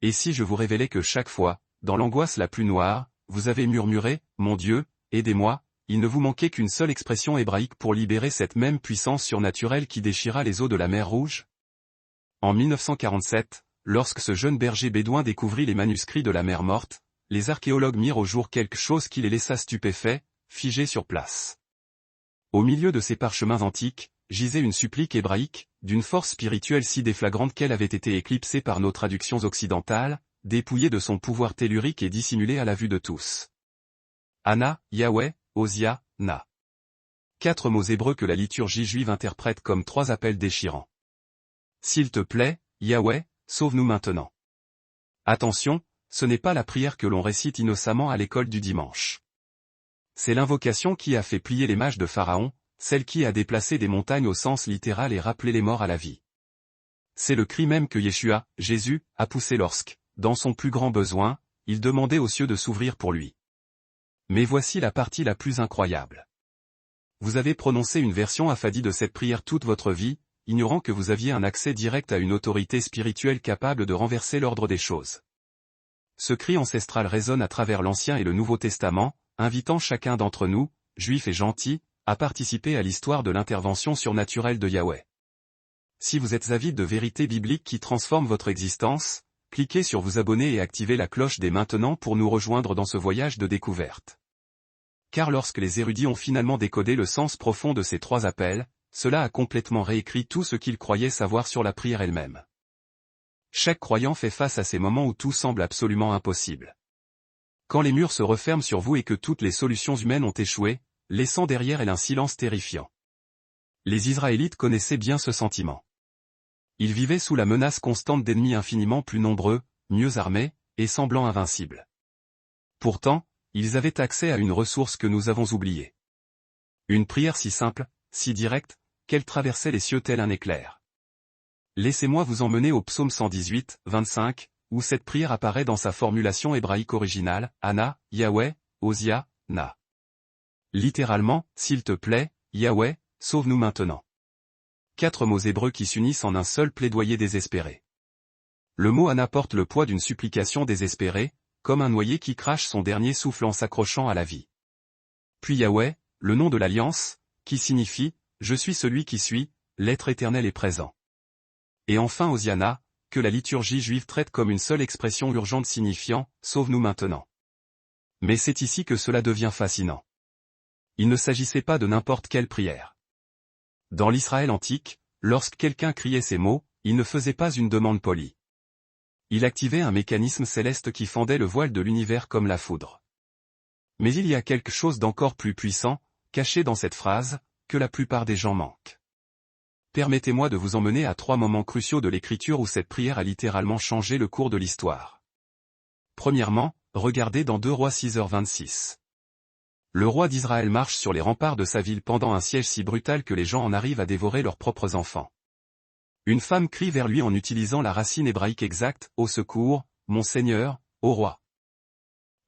Et si je vous révélais que chaque fois, dans l'angoisse la plus noire, vous avez murmuré, « Mon Dieu, aidez-moi », il ne vous manquait qu'une seule expression hébraïque pour libérer cette même puissance surnaturelle qui déchira les eaux de la mer Rouge? En 1947, lorsque ce jeune berger bédouin découvrit les manuscrits de la mer Morte, les archéologues mirent au jour quelque chose qui les laissa stupéfaits, figés sur place. Au milieu de ces parchemins antiques, gisait une supplique hébraïque, d'une force spirituelle si déflagrante qu'elle avait été éclipsée par nos traductions occidentales, dépouillée de son pouvoir tellurique et dissimulée à la vue de tous. Anna, Yahweh, Osia, Na. 4 mots hébreux que la liturgie juive interprète comme 3 appels déchirants. S'il te plaît, Yahweh, sauve-nous maintenant. Attention, ce n'est pas la prière que l'on récite innocemment à l'école du dimanche. C'est l'invocation qui a fait plier les mages de Pharaon, celle qui a déplacé des montagnes au sens littéral et rappelé les morts à la vie. C'est le cri même que Yeshua, Jésus, a poussé lorsque, dans son plus grand besoin, il demandait aux cieux de s'ouvrir pour lui. Mais voici la partie la plus incroyable. Vous avez prononcé une version affadie de cette prière toute votre vie, ignorant que vous aviez un accès direct à une autorité spirituelle capable de renverser l'ordre des choses. Ce cri ancestral résonne à travers l'Ancien et le Nouveau Testament, invitant chacun d'entre nous, juifs et gentils, à participer à l'histoire de l'intervention surnaturelle de Yahweh. Si vous êtes avide de vérités bibliques qui transforment votre existence, cliquez sur vous abonner et activez la cloche dès maintenant pour nous rejoindre dans ce voyage de découverte. Car lorsque les érudits ont finalement décodé le sens profond de ces 3 appels, cela a complètement réécrit tout ce qu'ils croyaient savoir sur la prière elle-même. Chaque croyant fait face à ces moments où tout semble absolument impossible. Quand les murs se referment sur vous et que toutes les solutions humaines ont échoué, laissant derrière elle un silence terrifiant. Les Israélites connaissaient bien ce sentiment. Ils vivaient sous la menace constante d'ennemis infiniment plus nombreux, mieux armés, et semblant invincibles. Pourtant, ils avaient accès à une ressource que nous avons oubliée. Une prière si simple, si directe, qu'elle traversait les cieux tel un éclair. Laissez-moi vous emmener au psaume 118, 25, où cette prière apparaît dans sa formulation hébraïque originale, Anna, Yahweh, Osia, Na. Littéralement, s'il te plaît, Yahweh, sauve-nous maintenant. 4 mots hébreux qui s'unissent en un seul plaidoyer désespéré. Le mot Anna porte le poids d'une supplication désespérée, comme un noyé qui crache son dernier souffle en s'accrochant à la vie. Puis Yahweh, le nom de l'alliance, qui signifie « Je suis celui qui suis », l'être éternel est présent. Et enfin Osiana, que la liturgie juive traite comme une seule expression urgente signifiant « Sauve-nous maintenant ». Mais c'est ici que cela devient fascinant. Il ne s'agissait pas de n'importe quelle prière. Dans l'Israël antique, lorsque quelqu'un criait ces mots, il ne faisait pas une demande polie. Il activait un mécanisme céleste qui fendait le voile de l'univers comme la foudre. Mais il y a quelque chose d'encore plus puissant, caché dans cette phrase, que la plupart des gens manquent. Permettez-moi de vous emmener à 3 moments cruciaux de l'écriture où cette prière a littéralement changé le cours de l'histoire. Premièrement, regardez dans 2 Rois 6h26. Le roi d'Israël marche sur les remparts de sa ville pendant un siège si brutal que les gens en arrivent à dévorer leurs propres enfants. Une femme crie vers lui en utilisant la racine hébraïque exacte, « Au secours, mon Seigneur, ô roi ».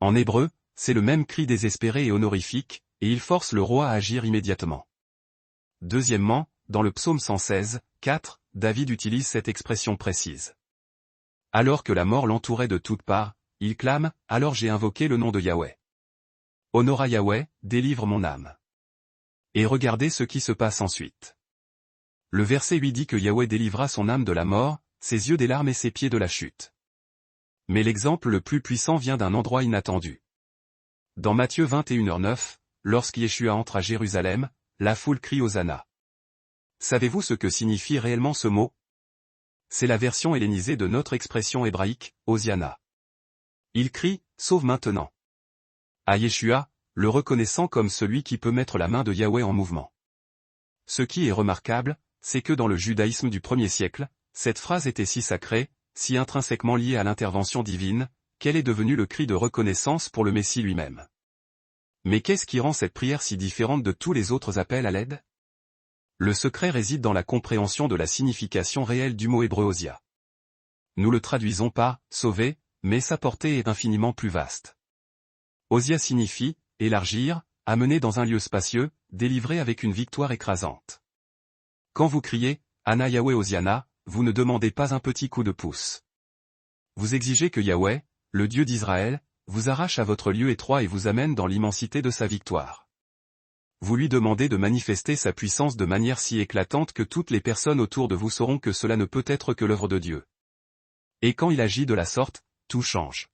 En hébreu, c'est le même cri désespéré et honorifique, et il force le roi à agir immédiatement. Deuxièmement, dans le psaume 116, 4, David utilise cette expression précise. Alors que la mort l'entourait de toutes parts, il clame, « Alors j'ai invoqué le nom de Yahweh. Honora Yahweh, délivre mon âme. » Et regardez ce qui se passe ensuite. Le verset 8 dit que Yahweh délivra son âme de la mort, ses yeux des larmes et ses pieds de la chute. Mais l'exemple le plus puissant vient d'un endroit inattendu. Dans Matthieu 21h9, lorsqu'Yeshua entre à Jérusalem, la foule crie Hosanna. Savez-vous ce que signifie réellement ce mot? C'est la version hellénisée de notre expression hébraïque, Hosiana. Il crie, sauve maintenant. À Yeshua, le reconnaissant comme celui qui peut mettre la main de Yahweh en mouvement. Ce qui est remarquable, c'est que dans le judaïsme du 1er siècle, cette phrase était si sacrée, si intrinsèquement liée à l'intervention divine, qu'elle est devenue le cri de reconnaissance pour le Messie lui-même. Mais qu'est-ce qui rend cette prière si différente de tous les autres appels à l'aide? Le secret réside dans la compréhension de la signification réelle du mot hébreu Osia. Nous le traduisons par « sauver », mais sa portée est infiniment plus vaste. Osia signifie « élargir », amener dans un lieu spacieux, délivrer avec une victoire écrasante. Quand vous criez « Anna Yahweh Hosiana », vous ne demandez pas un petit coup de pouce. Vous exigez que Yahweh, le Dieu d'Israël, vous arrache à votre lieu étroit et vous amène dans l'immensité de sa victoire. Vous lui demandez de manifester sa puissance de manière si éclatante que toutes les personnes autour de vous sauront que cela ne peut être que l'œuvre de Dieu. Et quand il agit de la sorte, tout change.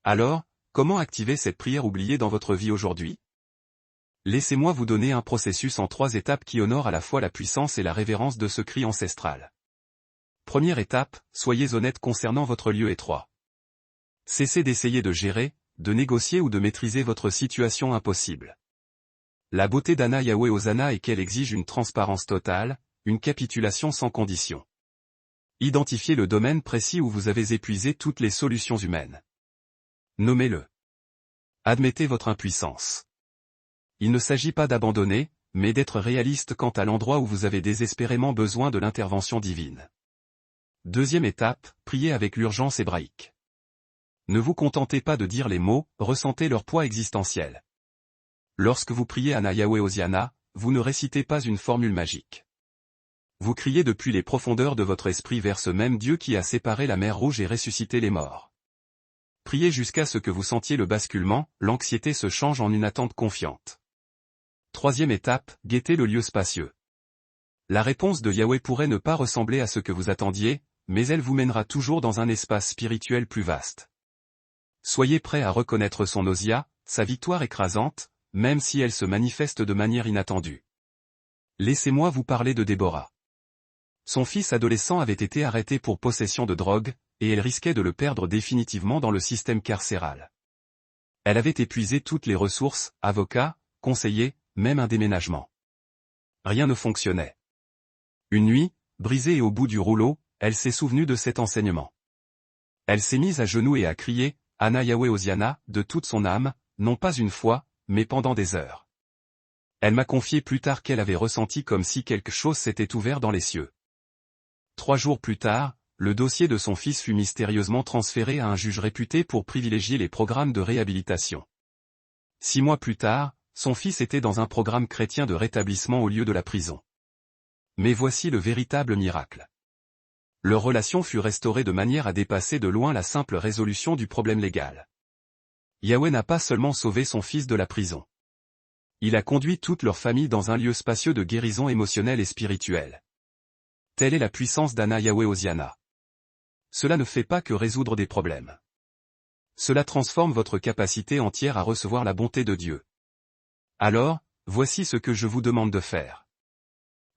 Alors, comment activer cette prière oubliée dans votre vie aujourd'hui? Laissez-moi vous donner un processus en 3 étapes qui honore à la fois la puissance et la révérence de ce cri ancestral. Première étape, soyez honnête concernant votre lieu étroit. Cessez d'essayer de gérer, de négocier ou de maîtriser votre situation impossible. La beauté d'Ana Yahweh Hosanna est qu'elle exige une transparence totale, une capitulation sans condition. Identifiez le domaine précis où vous avez épuisé toutes les solutions humaines. Nommez-le. Admettez votre impuissance. Il ne s'agit pas d'abandonner, mais d'être réaliste quant à l'endroit où vous avez désespérément besoin de l'intervention divine. Deuxième étape, priez avec l'urgence hébraïque. Ne vous contentez pas de dire les mots, ressentez leur poids existentiel. Lorsque vous priez Ana Yahweh Hosanna, vous ne récitez pas une formule magique. Vous criez depuis les profondeurs de votre esprit vers ce même Dieu qui a séparé la mer Rouge et ressuscité les morts. Priez jusqu'à ce que vous sentiez le basculement, l'anxiété se change en une attente confiante. Troisième étape, guettez le lieu spacieux. La réponse de Yahweh pourrait ne pas ressembler à ce que vous attendiez, mais elle vous mènera toujours dans un espace spirituel plus vaste. Soyez prêt à reconnaître son nausea, sa victoire écrasante, même si elle se manifeste de manière inattendue. Laissez-moi vous parler de Déborah. Son fils adolescent avait été arrêté pour possession de drogue, et elle risquait de le perdre définitivement dans le système carcéral. Elle avait épuisé toutes les ressources, avocats, conseillers, même un déménagement. Rien ne fonctionnait. Une nuit, brisée et au bout du rouleau, elle s'est souvenue de cet enseignement. Elle s'est mise à genoux et a crié, Ana Yahweh Hosanna, de toute son âme, non pas une fois, mais pendant des heures. Elle m'a confié plus tard qu'elle avait ressenti comme si quelque chose s'était ouvert dans les cieux. 3 jours plus tard, le dossier de son fils fut mystérieusement transféré à un juge réputé pour privilégier les programmes de réhabilitation. 6 mois plus tard, son fils était dans un programme chrétien de rétablissement au lieu de la prison. Mais voici le véritable miracle. Leur relation fut restaurée de manière à dépasser de loin la simple résolution du problème légal. Yahweh n'a pas seulement sauvé son fils de la prison. Il a conduit toute leur famille dans un lieu spacieux de guérison émotionnelle et spirituelle. Telle est la puissance d'Ana Yahweh Hosanna. Cela ne fait pas que résoudre des problèmes. Cela transforme votre capacité entière à recevoir la bonté de Dieu. Alors, voici ce que je vous demande de faire.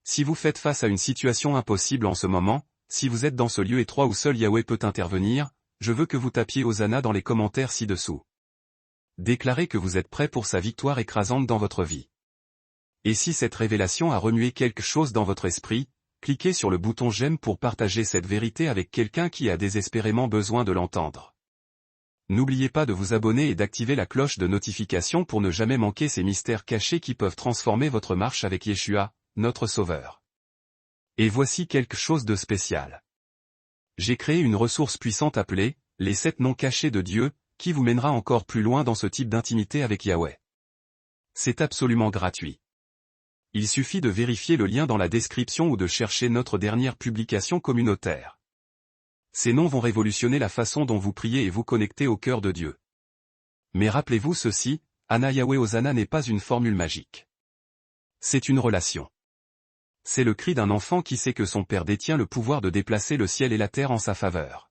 Si vous faites face à une situation impossible en ce moment, si vous êtes dans ce lieu étroit où seul Yahweh peut intervenir, je veux que vous tapiez Hosanna dans les commentaires ci-dessous. Déclarez que vous êtes prêt pour sa victoire écrasante dans votre vie. Et si cette révélation a remué quelque chose dans votre esprit, cliquez sur le bouton j'aime pour partager cette vérité avec quelqu'un qui a désespérément besoin de l'entendre. N'oubliez pas de vous abonner et d'activer la cloche de notification pour ne jamais manquer ces mystères cachés qui peuvent transformer votre marche avec Yeshua, notre Sauveur. Et voici quelque chose de spécial. J'ai créé une ressource puissante appelée « Les 7 noms cachés de Dieu », qui vous mènera encore plus loin dans ce type d'intimité avec Yahweh. C'est absolument gratuit. Il suffit de vérifier le lien dans la description ou de chercher notre dernière publication communautaire. Ces noms vont révolutionner la façon dont vous priez et vous connectez au cœur de Dieu. Mais rappelez-vous ceci, Ana Yahweh Hosanna n'est pas une formule magique. C'est une relation. C'est le cri d'un enfant qui sait que son père détient le pouvoir de déplacer le ciel et la terre en sa faveur.